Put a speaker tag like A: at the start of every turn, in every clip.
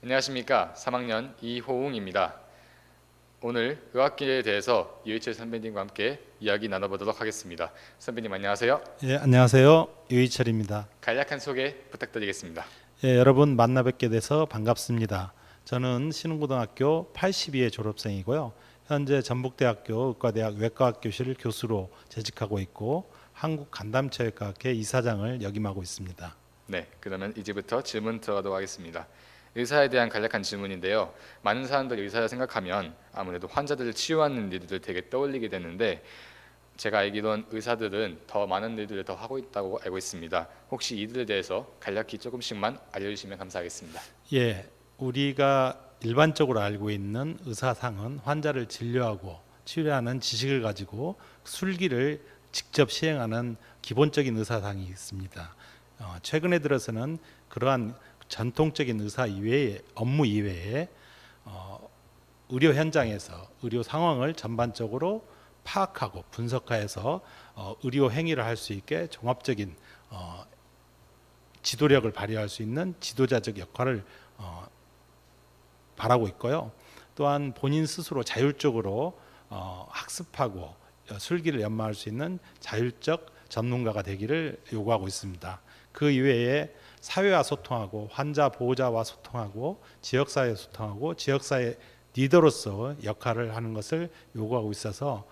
A: 안녕하십니까. 3학년 이호웅입니다. 오늘 의학기에 대해서 유희철 선배님과 함께 이야기 나눠보도록 하겠습니다. 선배님 안녕하세요.
B: 예, 안녕하세요. 유희철입니다.
A: 간략한 소개 부탁드리겠습니다.
B: 예, 여러분 만나 뵙게 돼서 반갑습니다. 저는 신흥고등학교 82회 졸업생이고요. 현재 전북대학교 의과대학 외과학교실 교수로 재직하고 있고 한국간담체외과학회 이사장을 역임하고 있습니다.
A: 네, 그러면 이제부터 질문 들어가도록 하겠습니다. 의사에 대한 간략한 질문인데요. 많은 사람들이 의사를 생각하면 아무래도 환자들을 치유하는 일들을 되게 떠올리게 되는데 제가 알기론 의사들은 더 많은 일들을 더 하고 있다고 알고 있습니다. 혹시 이들에 대해서 간략히 조금씩만 알려주시면 감사하겠습니다.
B: 예, 우리가 일반적으로 알고 있는 의사상은 환자를 진료하고 치료하는 지식을 가지고 술기를 직접 시행하는 기본적인 의사상이 있습니다. 최근에 들어서는 그러한 전통적인 의사 이외의 업무 이외에 의료 현장에서 의료 상황을 전반적으로 파악하고 분석해서 의료 행위를 할 수 있게 종합적인 지도력을 발휘할 수 있는 지도자적 역할을 바라고 있고요. 또한 본인 스스로 자율적으로 학습하고 술기를 연마할 수 있는 자율적 전문가가 되기를 요구하고 있습니다. 그 이외에 사회와 소통하고 환자 보호자와 소통하고 지역사회 소통하고 지역사회 리더로서 역할을 하는 것을 요구하고 있어서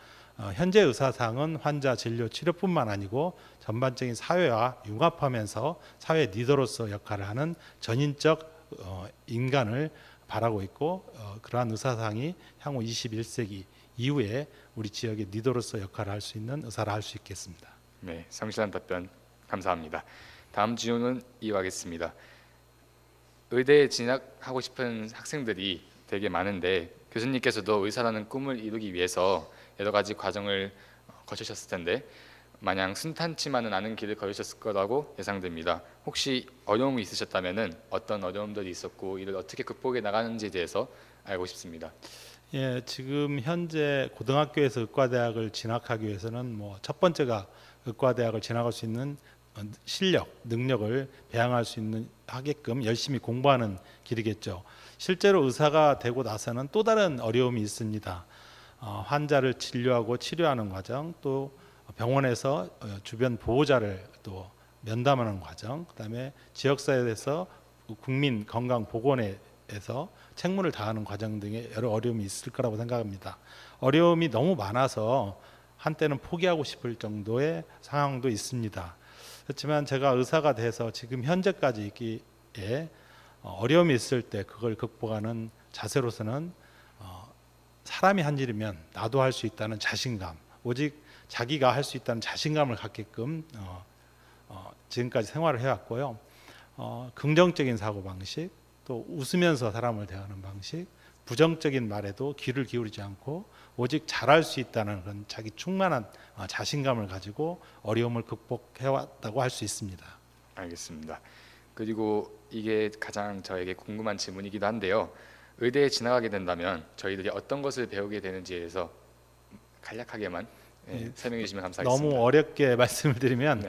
B: 현재 의사상은 환자 진료 치료뿐만 아니고 전반적인 사회와 융합하면서 사회 리더로서 역할을 하는 전인적 인간을 바라고 있고 그러한 의사상이 향후 21세기 이후에 우리 지역의 리더로서 역할을 할 수 있는 의사를 할 수 있겠습니다.
A: 네, 성실한 답변 감사합니다. 다음 질문은 이어가겠습니다. 의대에 진학하고 싶은 학생들이 되게 많은데 교수님께서도 의사라는 꿈을 이루기 위해서 여러 가지 과정을 거치셨을 텐데 마냥 순탄치만은 않은 길을 걸으셨을 거라고 예상됩니다. 혹시 어려움이 있으셨다면은 어떤 어려움들이 있었고 이를 어떻게 극복해 나가는지에 대해서 알고 싶습니다.
B: 예, 지금 현재 고등학교에서 의과대학을 진학하기 위해서는 첫 번째가 의과대학을 진학할 수 있는 실력, 능력을 배양할 수 있는 하게끔 열심히 공부하는 길이겠죠. 실제로 의사가 되고 나서는 또 다른 어려움이 있습니다. 환자를 진료하고 치료하는 과정, 또 병원에서 주변 보호자를 또 면담하는 과정, 그다음에 지역사회에서 국민 건강 보건에서 책무를 다하는 과정 등의 여러 어려움이 있을 거라고 생각합니다. 어려움이 너무 많아서 한때는 포기하고 싶을 정도의 상황도 있습니다. 그렇지만 제가 의사가 돼서 지금 현재까지 있기에 어려움이 있을 때 그걸 극복하는 자세로서는 사람이 한 일이면 나도 할 수 있다는 자신감, 오직 자기가 할 수 있다는 자신감을 갖게끔 지금까지 생활을 해왔고요. 긍정적인 사고방식, 또 웃으면서 사람을 대하는 방식, 부정적인 말에도 귀를 기울이지 않고 오직 잘할 수 있다는 그런 자기 충만한 자신감을 가지고 어려움을 극복해왔다고 할 수 있습니다.
A: 알겠습니다. 그리고 이게 가장 저에게 궁금한 질문이기도 한데요. 의대에 진학하게 된다면 저희들이 어떤 것을 배우게 되는지에 대해서 간략하게만 설명해 주시면 감사하겠습니다.
B: 너무 어렵게 말씀을 드리면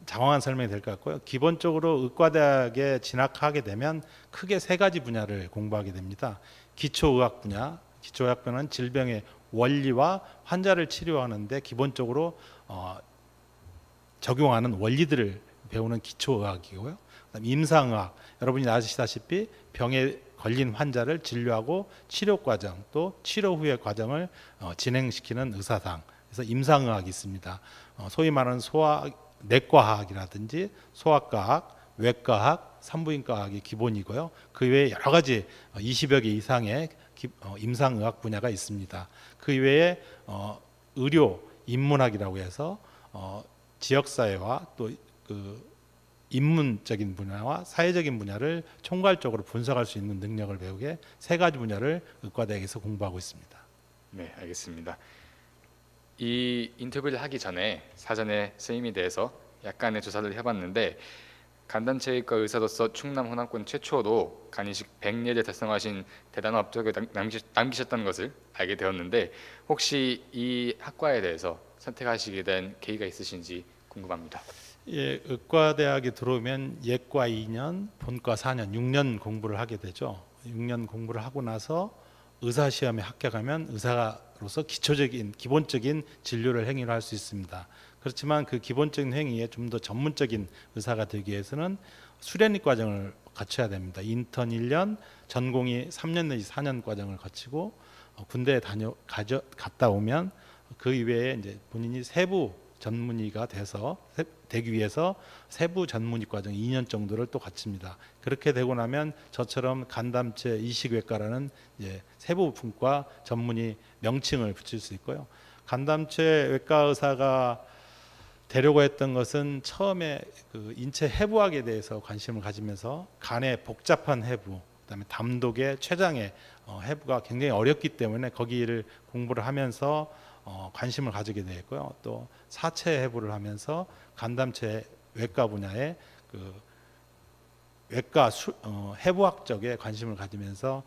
B: 장황한 설명이 될 것 같고요. 기본적으로 의과대학에 진학하게 되면 크게 세 가지 분야를 공부하게 됩니다. 기초의학 분야, 기초의학 분야는 질병의 원리와 환자를 치료하는데 기본적으로 적용하는 원리들을 배우는 기초의학이고요. 그다음 임상의학, 여러분이 아시다시피 병에 걸린 환자를 진료하고 치료 과정 또 치료 후의 과정을 진행시키는 의사상, 그래서 임상의학이 있습니다. 소위 말하는 내과학이라든지 소아과학, 외과학, 산부인과학이 기본이고요. 그 외에 여러 가지 20여 개 이상의 임상의학 분야가 있습니다. 그 외에 의료 인문학이라고 해서 지역사회와 또 인문적인 분야와 사회적인 분야를 총괄적으로 분석할 수 있는 능력을 배우게 세 가지 분야를 의과대학에서 공부하고 있습니다.
A: 네, 알겠습니다. 이 인터뷰를 하기 전에 사전에 선생님에 대해서 약간의 조사를 해봤는데 간담체외과 의사로서 충남 호남권 최초로 간이식 100예를 달성하신 대단한 업적을 남기셨다는 것을 알게 되었는데 혹시 이 학과에 대해서 선택하시게 된 계기가 있으신지 궁금합니다.
B: 예, 의과대학에 들어오면 예과 2년, 본과 4년, 6년 공부를 하게 되죠. 6년 공부를 하고 나서 의사 시험에 합격하면 의사로서 기본적인 진료를 행위를 할 수 있습니다. 그렇지만 그 기본적인 행위에 좀 더 전문적인 의사가 되기 위해서는 수련익 과정을 거쳐야 됩니다. 인턴 1년, 전공이 3년 내지 4년 과정을 거치고 군대에 갔다 오면 그 이외에 이제 본인이 세부 전문의가 되기 위해서 세부 전문의 과정 2년 정도를 또 거칩니다. 그렇게 되고 나면 저처럼 간담체 이식외과라는 이제 세부 분과 전문의 명칭을 붙일 수 있고요. 간담체 외과 의사가 되려고 했던 것은 처음에 그 인체 해부학에 대해서 관심을 가지면서 간의 복잡한 해부, 그다음에 담독의 췌장의 해부가 굉장히 어렵기 때문에 거기를 공부를 하면서 관심을 가지게 되었고요. 또 사체 해부를 하면서 간담체 외과 분야의 그 외과 해부학 쪽에 관심을 가지면서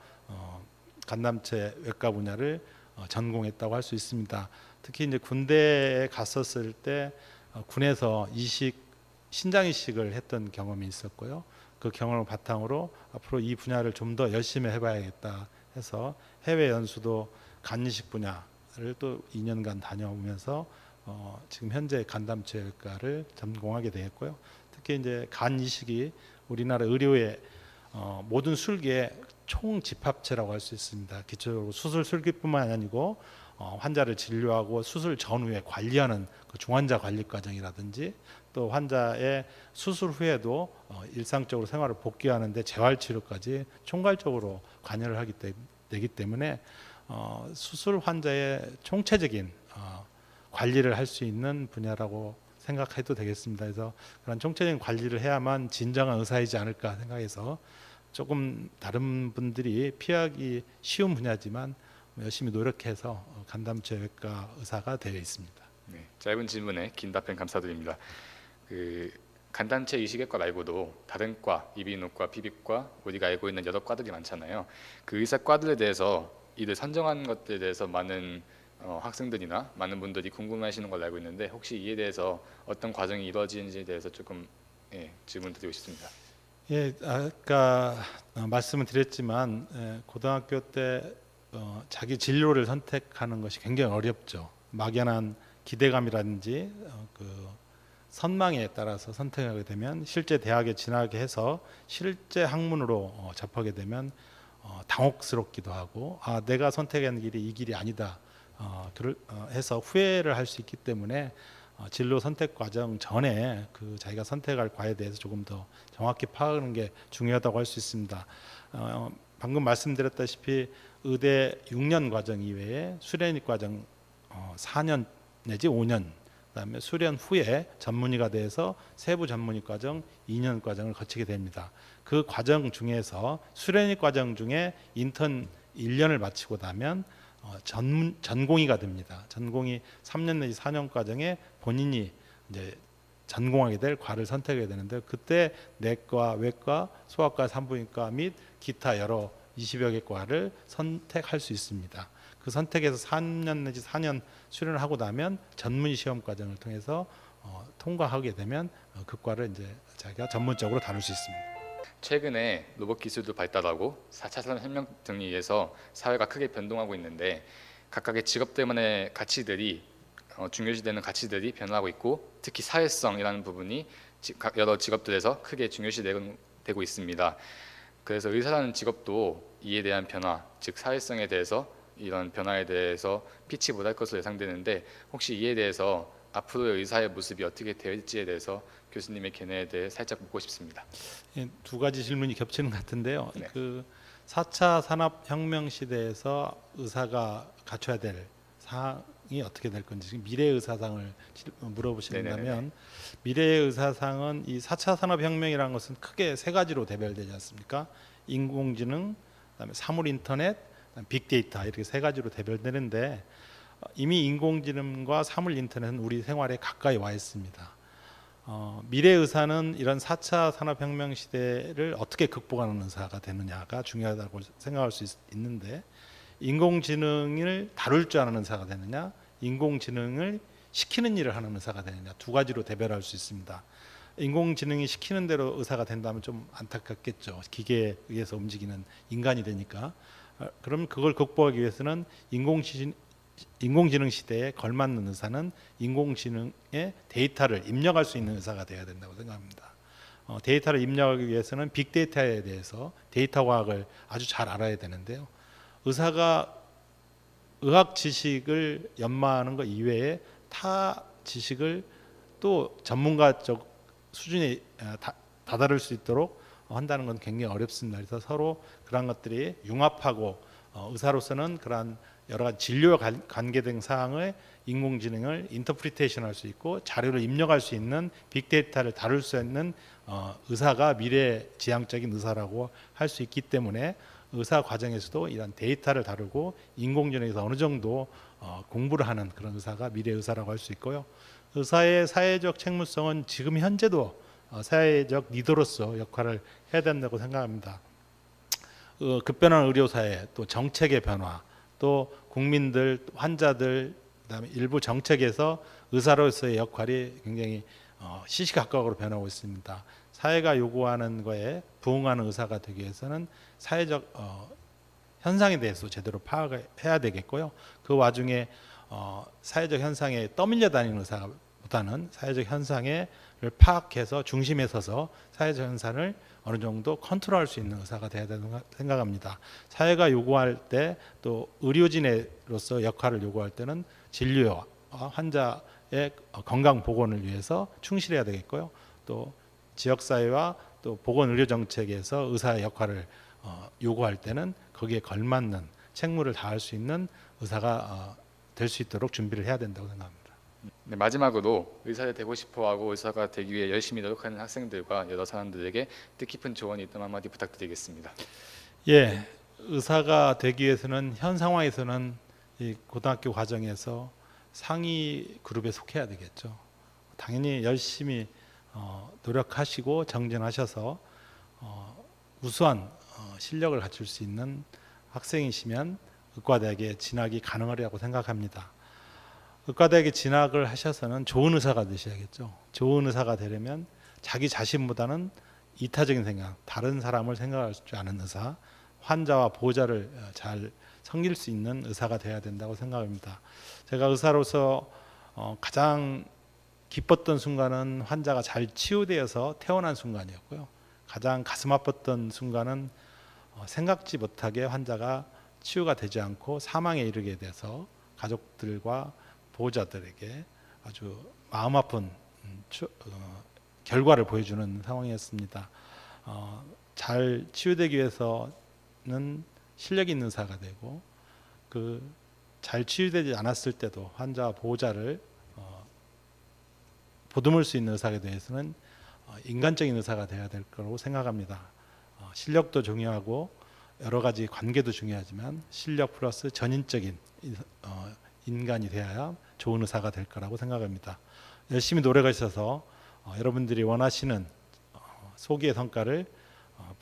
B: 간담체 외과 분야를 전공했다고 할 수 있습니다. 특히 이제 군대에 갔었을 때 군에서 신장 이식을 했던 경험이 있었고요. 그 경험을 바탕으로 앞으로 이 분야를 좀 더 열심히 해봐야겠다 해서 해외 연수도 간 이식 분야를 또 2년간 다녀오면서 지금 현재 간담체외과를 전공하게 되었고요. 특히 이제 간 이식이 우리나라 의료의 모든 술기의 총집합체라고 할 수 있습니다. 기초적으로 수술 술기뿐만 아니고 환자를 진료하고 수술 전후에 관리하는 그 중환자 관리 과정이라든지 또 환자의 수술 후에도 일상적으로 생활을 복귀하는데 재활치료까지 총괄적으로 관여를 되기 때문에 수술 환자의 총체적인 관리를 할 수 있는 분야라고 생각해도 되겠습니다. 그래서 그런 총체적인 관리를 해야만 진정한 의사이지 않을까 생각해서 조금 다른 분들이 피하기 쉬운 분야지만 열심히 노력해서 간담체 외과 의사가 되어 있습니다.
A: 네, 짧은 질문에 긴 답변 감사드립니다. 그 간담체 이식외과 말고도 다른 과, 이비인후과, 피부과 우리가 알고 있는 여러 과들이 많잖아요. 그 의사 과들에 대해서 이들 선정한 것들에 대해서 많은 학생들이나 많은 분들이 궁금해하시는 걸로 알고 있는데 혹시 이에 대해서 어떤 과정이 이루어지는지에 대해서 조금 질문 드리고 싶습니다.
B: 예, 아까 말씀을 드렸지만 고등학교 때 자기 진로를 선택하는 것이 굉장히 어렵죠. 막연한 기대감이라든지 그 선망에 따라서 선택하게 되면 실제 대학에 진학하게 해서 실제 학문으로 접하게 되면 당혹스럽기도 하고 내가 선택한 길이 이 길이 아니다 해서 후회를 할 수 있기 때문에 진로 선택 과정 전에 그 자기가 선택할 과에 대해서 조금 더 정확히 파악하는 게 중요하다고 할 수 있습니다. 방금 말씀드렸다시피 의대 6년 과정 이외에 수련익 과정 4년 내지 5년, 그다음에 수련 후에 전문의가 돼서 세부 전문의 과정 2년 과정을 거치게 됩니다. 그 과정 중에서 수련익 과정 중에 인턴 1년을 마치고 나면 전공의가 됩니다. 전공의 3년 내지 4년 과정에 본인이 이제 전공하게 될 과를 선택해야 되는데 그때 내과, 외과, 소아과, 산부인과 및 기타 여러 20여 개 과를 선택할 수 있습니다. 그 선택에서 3년 내지 4년 수련을 하고 나면 전문의 시험 과정을 통해서 통과하게 되면 그 과를 이제 자기가 전문적으로 다룰 수 있습니다.
A: 최근에 로봇 기술도 발달하고 4차 산업혁명 등에 의해서 사회가 크게 변동하고 있는데 각각의 직업들만의 가치들이 중요시되는 가치들이 변화하고 있고 특히 사회성이라는 부분이 여러 직업들에서 크게 중요시되고 있습니다. 그래서 의사라는 직업도 이에 대한 변화, 즉 사회성에 대해서 이런 변화에 대해서 빛이 못할 것으로 예상되는데 혹시 이에 대해서 앞으로의 의사의 모습이 어떻게 될지에 대해서 교수님의 견해에 대해 살짝 묻고 싶습니다.
B: 예, 두 가지 질문이 겹치는 것 같은데요.
A: 네.
B: 그 4차 산업혁명 시대에서 의사가 갖춰야 될 사항이 어떻게 될 건지 미래 의사상을 물어보신다면 미래 의사상은 이 4차 산업혁명이라는 것은 크게 세 가지로 대별되지 않습니까? 인공지능, 그다음에 사물 인터넷, 빅데이터 이렇게 세 가지로 대별되는데 이미 인공지능과 사물 인터넷은 우리 생활에 가까이 와 있습니다. 미래 의사는 이런 4차 산업혁명 시대를 어떻게 극복하는 의사가 되느냐가 중요하다고 생각할 수 있는데 인공지능을 다룰 줄 아는 의사가 되느냐 인공지능을 시키는 일을 하는 의사가 되느냐 두 가지로 대별할 수 있습니다. 인공지능이 시키는 대로 의사가 된다면 좀 안타깝겠죠. 기계에 의해서 움직이는 인간이 되니까. 그럼 그걸 극복하기 위해서는 인공지능 시대에 걸맞는 의사는 인공지능의 데이터를 입력할 수 있는 의사가 돼야 된다고 생각합니다. 데이터를 입력하기 위해서는 빅데이터에 대해서 데이터 과학을 아주 잘 알아야 되는데요. 의사가 의학 지식을 연마하는 것 이외에 타 지식을 또 전문가적 수준에 다다를 수 있도록 한다는 건 굉장히 어렵습니다. 그래서 서로 그런 것들이 융합하고 의사로서는 그러한 여러 가지 진료와 관계된 사항을 인공지능을 인터프리테이션 할 수 있고 자료를 입력할 수 있는 빅데이터를 다룰 수 있는 의사가 미래 지향적인 의사라고 할 수 있기 때문에 의사 과정에서도 이런 데이터를 다루고 인공지능에서 어느 정도 공부를 하는 그런 의사가 미래 의사라고 할 수 있고요. 의사의 사회적 책무성은 지금 현재도 사회적 리더로서 역할을 해야 된다고 생각합니다. 급변한 의료 사회, 또 정책의 변화, 또 국민들, 환자들, 그다음에 일부 정책에서 의사로서의 역할이 굉장히 시시각각으로 변하고 있습니다. 사회가 요구하는 거에 부응하는 의사가 되기 위해서는 사회적 현상에 대해서 제대로 파악을 해야 되겠고요. 그 와중에 사회적 현상에 떠밀려 다니는 의사보다는 사회적 현상을 파악해서 중심에 서서 사회적 현상을 어느 정도 컨트롤할 수 있는 의사가 돼야 된다고 생각합니다. 사회가 요구할 때 또 의료진으로서 역할을 요구할 때는 진료와 환자의 건강 보건을 위해서 충실해야 되겠고요. 또 지역사회와 또 보건의료정책에서 의사의 역할을 요구할 때는 거기에 걸맞는 책무를 다할 수 있는 의사가 될 수 있도록 준비를 해야 된다고 생각합니다.
A: 네, 마지막으로 의사가 되고 싶어하고 의사가 되기 위해 열심히 노력하는 학생들과 여러 사람들에게 뜻깊은 조언이 있다면 한마디 부탁드리겠습니다.
B: 예, 의사가 되기 위해서는 현 상황에서는 이 고등학교 과정에서 상위 그룹에 속해야 되겠죠. 당연히 열심히 노력하시고 정진하셔서 우수한 실력을 갖출 수 있는 학생이시면 의과대학에 진학이 가능하리라고 생각합니다. 의과대학에 진학을 하셔서는 좋은 의사가 되셔야겠죠. 좋은 의사가 되려면 자기 자신보다는 이타적인 생각, 다른 사람을 생각할 줄 아는 의사, 환자와 보호자를 잘 섬길 수 있는 의사가 되어야 된다고 생각합니다. 제가 의사로서 가장 기뻤던 순간은 환자가 잘 치유되어서 퇴원한 순간이었고요. 가장 가슴 아팠던 순간은 생각지 못하게 환자가 치유가 되지 않고 사망에 이르게 돼서 가족들과 보호자들에게 아주 마음 아픈 결과를 보여주는 상황이었습니다. 잘 치유되기 위해서는 실력 있는 의사가 되고 그 잘 치유되지 않았을 때도 환자와 보호자를 보듬을 수 있는 의사에 대해서는 인간적인 의사가 되어야 될 거라고 생각합니다. 실력도 중요하고 여러 가지 관계도 중요하지만 실력 플러스 전인적인 인간이 되어야 좋은 의사가 될 거라고 생각합니다. 열심히 노력하셔서 여러분들이 원하시는 소기의 성과를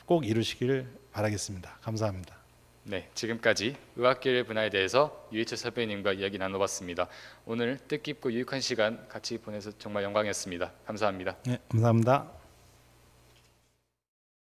B: 꼭 이루시길 바라겠습니다. 감사합니다.
A: 네, 지금까지 의학계열 분야에 대해서 유해철 선배님과 이야기 나눠봤습니다. 오늘 뜻깊고 유익한 시간 같이 보내서 정말 영광이었습니다. 감사합니다.
B: 네, 감사합니다.